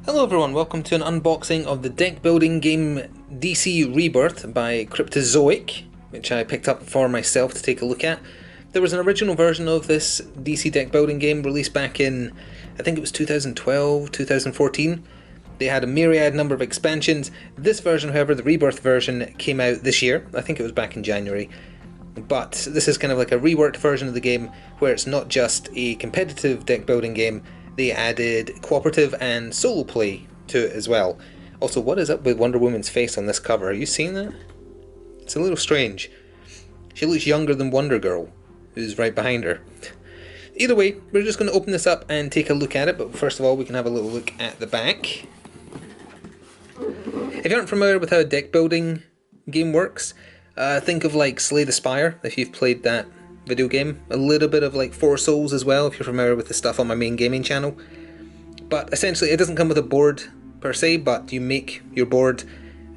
Hello everyone, welcome to an unboxing of the deck building game DC Rebirth by Cryptozoic, which I picked up for myself to take a look at. There was an original version of this DC deck building game released back in, I think it was 2012, 2014. They had a myriad number of expansions. This version, however, the Rebirth version, came out this year. I think it was back in January. But this is kind of like a reworked version of the game where it's not just a competitive deck building game. They added cooperative and solo play to it as well. Also, what is up with Wonder Woman's face on this cover? Are you seeing that? It's a little strange. She looks younger than Wonder Girl, who's right behind her. Either way, we're just going to open this up and take a look at it, but first of all we can have a little look at the back. If you aren't familiar with how a deck building game works, think of like Slay the Spire, if you've played that video game. A little bit of like Four Souls as well, if you're familiar with the stuff on my main gaming channel. But essentially it doesn't come with a board per se, but you make your board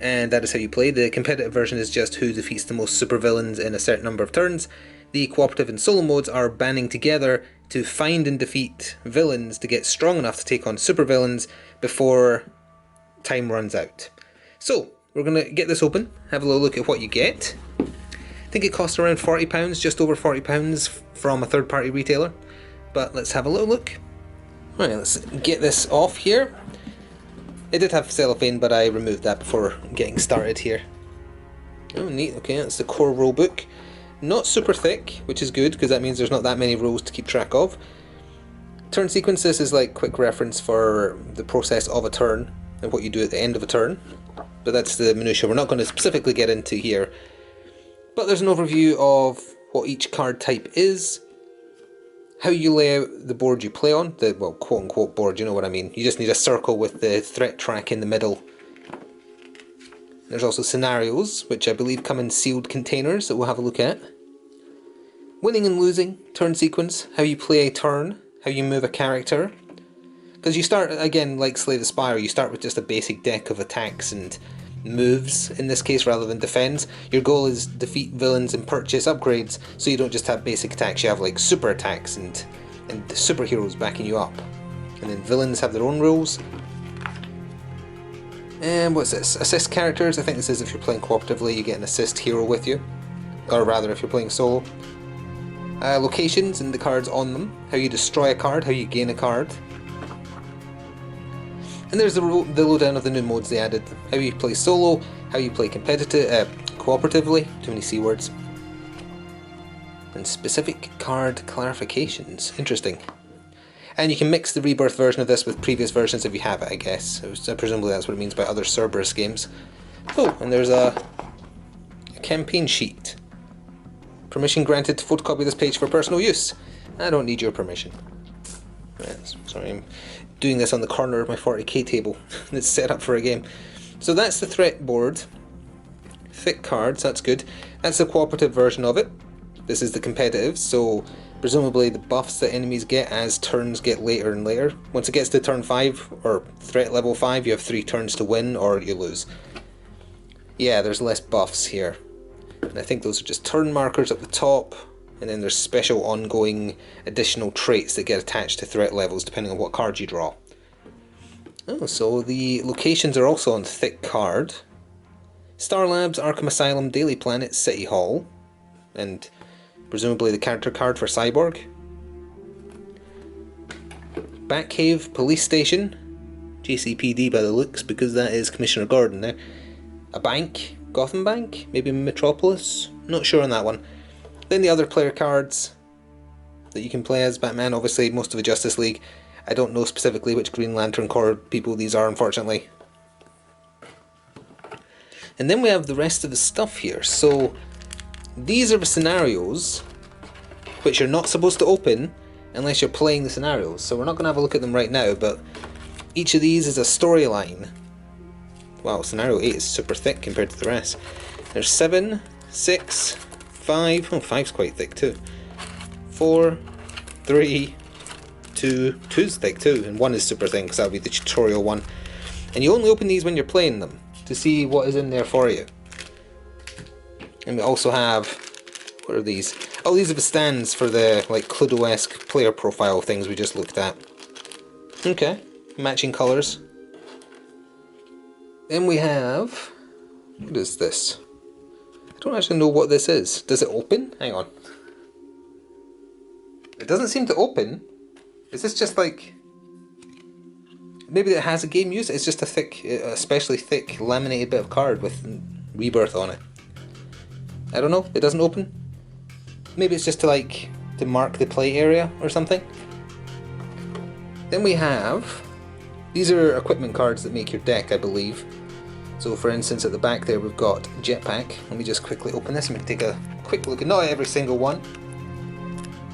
and that is how you play. The competitive version is just who defeats the most supervillains in a certain number of turns. The cooperative and solo modes are banding together to find and defeat villains to get strong enough to take on supervillains before time runs out. So we're going to get this open, have a little look at what you get. I think it costs around £40, just over £40 from a third-party retailer. But let's have a little look. Right, let's get this off here. It did have cellophane, but I removed that before getting started here. Oh, neat. Okay, that's the core rulebook. Not super thick, which is good, because that means there's not that many rules to keep track of. Turn sequence, this is like quick reference for the process of a turn and what you do at the end of a turn. But that's the minutiae we're not going to specifically get into here. But there's an overview of what each card type is, how you lay out the board you play on, the, well, quote-unquote board, you know what I mean. You just need a circle with the threat track in the middle. There's also scenarios, which I believe come in sealed containers that we'll have a look at. Winning and losing, turn sequence, how you play a turn, how you move a character. Because you start, again, like Slay the Spire, you start with just a basic deck of attacks and moves, in this case, rather than defense. Your goal is defeat villains and purchase upgrades, so you don't just have basic attacks, you have like super attacks and superheroes backing you up. And then villains have their own rules. And what's this? Assist characters. I think this is if you're playing cooperatively, you get an assist hero with you. Or rather, if you're playing solo. Locations and the cards on them. How you destroy a card, how you gain a card. And there's the lowdown of the new modes they added. How you play solo, how you play cooperatively, too many C words. And specific card clarifications. Interesting. And you can mix the Rebirth version of this with previous versions if you have it, I guess. Presumably that's what it means by other Cerberus games. Oh, and there's a campaign sheet. Permission granted to photocopy this page for personal use. I don't need your permission. Yes, sorry, I'm doing this on the corner of my 40k table that's set up for a game. So that's the threat board. Thick cards, that's good. That's the cooperative version of it. This is the competitive, so presumably the buffs that enemies get as turns get later and later. Once it gets to turn 5, or threat level 5, you have 3 turns to win or you lose. Yeah, there's less buffs here. And I think those are just turn markers at the top. And then there's special ongoing additional traits that get attached to threat levels depending on what card you draw. Oh, so the locations are also on thick card. Star Labs, Arkham Asylum, Daily Planet, City Hall. And presumably the character card for Cyborg. Batcave, Police Station. JCPD by the looks, because that is Commissioner Gordon there. A bank, Gotham Bank, maybe Metropolis. Not sure on that one. Then the other player cards that you can play as Batman, obviously most of the Justice League. I don't know specifically which Green Lantern Corps people these are, unfortunately. And then we have the rest of the stuff here. So these are the scenarios which you're not supposed to open unless you're playing the scenarios. So we're not going to have a look at them right now, but each of these is a storyline. Wow, scenario 8 is super thick compared to the rest. There's 7, 6... 5, oh 5's quite thick too. 4, 3, 2, 2's thick too, and 1 is super thin because that'll be the tutorial one. And you only open these when you're playing them to see what is in there for you. And we also have, what are these? Oh, these are the stands for the like Cluedo-esque player profile things we just looked at. Okay, matching colours. Then we have... What is this? I don't actually know what this is. Does it open? Hang on. It doesn't seem to open. Is this just like... Maybe it has a game use? It's just a thick, especially thick, laminated bit of card with Rebirth on it. I don't know. It doesn't open. Maybe it's just to mark the play area or something. Then we have... These are equipment cards that make your deck, I believe. So for instance, at the back there we've got Jetpack. Let me just quickly open this and we can take a quick look at not every single one,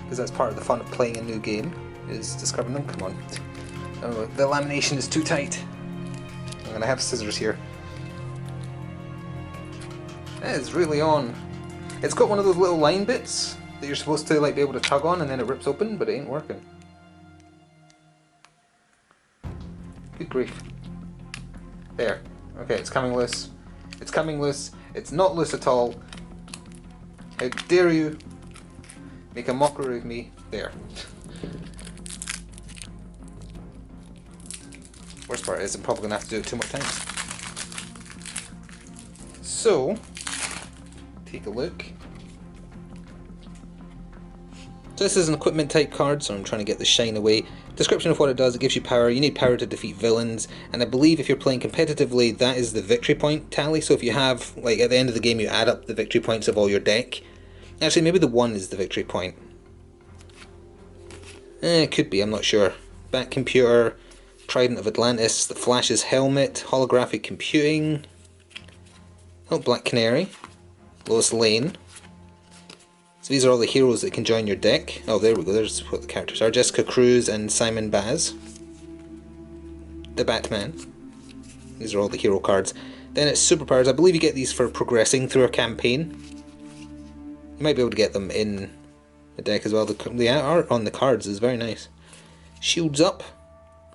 because that's part of the fun of playing a new game, is discovering them. Come on. Oh, the lamination is too tight. I'm going to have scissors here. That is really on. It's got one of those little line bits that you're supposed to be able to tug on and then it rips open, but it ain't working. Good grief. There. Okay, it's coming loose. It's coming loose. It's not loose at all. How dare you make a mockery of me. There. Worst part is I'm probably going to have to do it 2 more times. So, take a look. So this is an equipment type card, so I'm trying to get the shine away. Description of what it does: it gives you power. You need power to defeat villains, and I believe if you're playing competitively, that is the victory point tally. So if you have, at the end of the game, you add up the victory points of all your deck. Actually, maybe the 1 is the victory point. It could be, I'm not sure. Back Computer, Trident of Atlantis, the Flash's Helmet, Holographic Computing, oh, Black Canary, Lois Lane. So these are all the heroes that can join your deck. Oh, there we go, there's what the characters are. Jessica Cruz and Simon Baz. The Batman. These are all the hero cards. Then it's superpowers. I believe you get these for progressing through a campaign. You might be able to get them in the deck as well. The art on the cards is very nice. Shields up.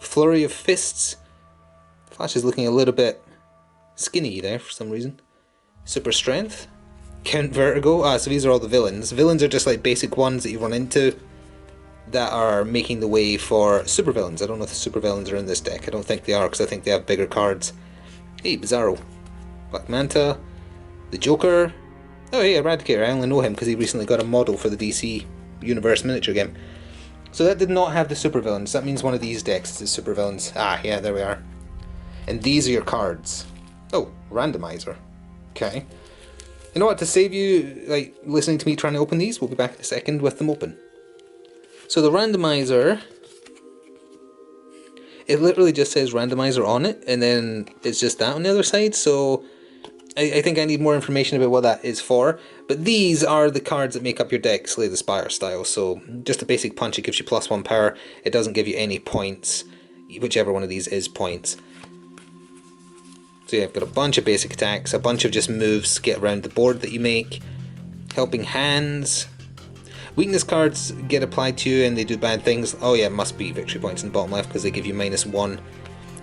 Flurry of Fists. Flash is looking a little bit skinny there for some reason. Super Strength. Count Vertigo. So these are all the villains. Villains are just basic ones that you run into that are making the way for supervillains. I don't know if the supervillains are in this deck. I don't think they are, because I think they have bigger cards. Hey, Bizarro. Black Manta. The Joker. Oh hey, Eradicator. I only know him because he recently got a model for the DC Universe miniature game. So that did not have the supervillains. That means one of these decks is supervillains. Yeah, there we are. And these are your cards. Oh, randomizer. Okay. You know what, to save you listening to me trying to open these, we'll be back in a second with them open. So the randomizer, it literally just says randomizer on it, and then it's just that on the other side, so I think I need more information about what that is for. But these are the cards that make up your deck, Slay the Spire style. So just a basic punch, it gives you +1 power, it doesn't give you any points, whichever one of these is points. So yeah, I've got a bunch of basic attacks, a bunch of just moves to get around the board that you make. Helping Hands. Weakness cards get applied to you and they do bad things. Oh yeah, it must be victory points in the bottom left because they give you -1.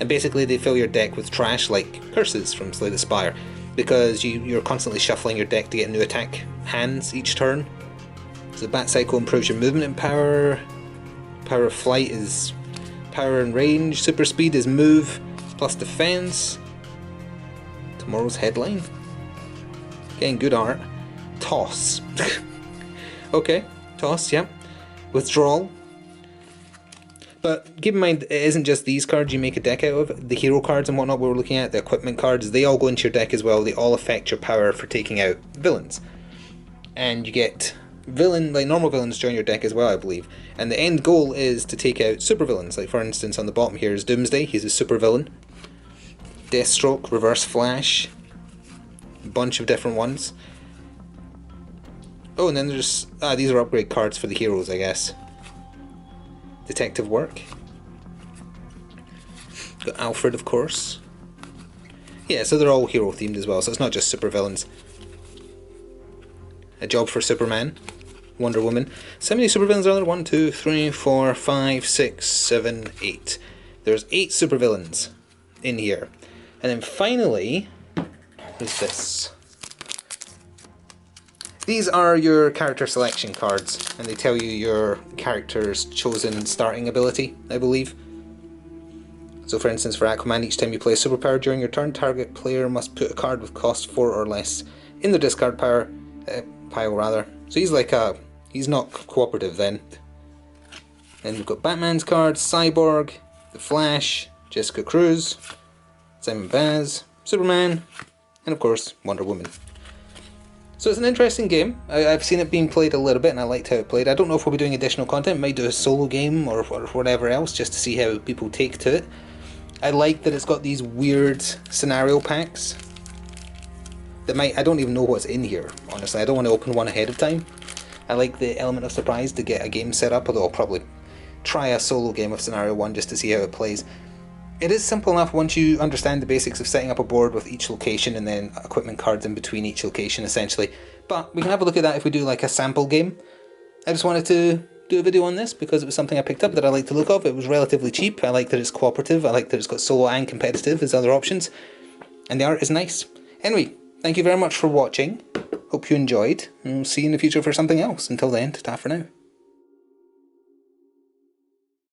And basically they fill your deck with trash like Curses from Slay the Spire, because you're constantly shuffling your deck to get new attack hands each turn. So the Bat Cycle improves your movement and power. Power of Flight is power and range. Super Speed is move plus defense. Tomorrow's Headline. Getting good art. Toss. Okay, Toss, yeah. Withdrawal. But keep in mind, it isn't just these cards you make a deck out of. The hero cards and whatnot we were looking at, the equipment cards, they all go into your deck as well. They all affect your power for taking out villains. And you get normal villains join your deck as well, I believe. And the end goal is to take out supervillains. Like for instance, on the bottom here is Doomsday. He's a supervillain. Deathstroke, Reverse Flash, a bunch of different ones. Oh, and then there's these are upgrade cards for the heroes, I guess. Detective Work. Got Alfred, of course. Yeah, so they're all hero themed as well, so it's not just supervillains. A Job for Superman, Wonder Woman. So how many supervillains are there? 1, 2, 3, 4, 5, 6, 7, 8. There's 8 supervillains in here. And then finally, what is this? These are your character selection cards, and they tell you your character's chosen starting ability, I believe. So for instance, for Aquaman, each time you play a superpower during your turn, target player must put a card with cost 4 or less in the discard pile rather. So he's like he's not cooperative then. Then we've got Batman's cards, Cyborg, The Flash, Jessica Cruz, Simon Baz, Superman, and of course Wonder Woman. So it's an interesting game. I've seen it being played a little bit and I liked how it played. I don't know if we'll be doing additional content, might do a solo game or whatever else just to see how people take to it. I like that it's got these weird scenario packs that I don't even know what's in here, honestly. I don't want to open one ahead of time. I like the element of surprise to get a game set up, although I'll probably try a solo game of Scenario 1 just to see how it plays. It is simple enough once you understand the basics of setting up a board with each location and then equipment cards in between each location essentially. But we can have a look at that if we do like a sample game. I just wanted to do a video on this because it was something I picked up that I like the look of. It was relatively cheap. I like that it's cooperative. I like that it's got solo and competitive as other options. And the art is nice. Anyway, thank you very much for watching. Hope you enjoyed. And we'll see you in the future for something else. Until then, ta for now.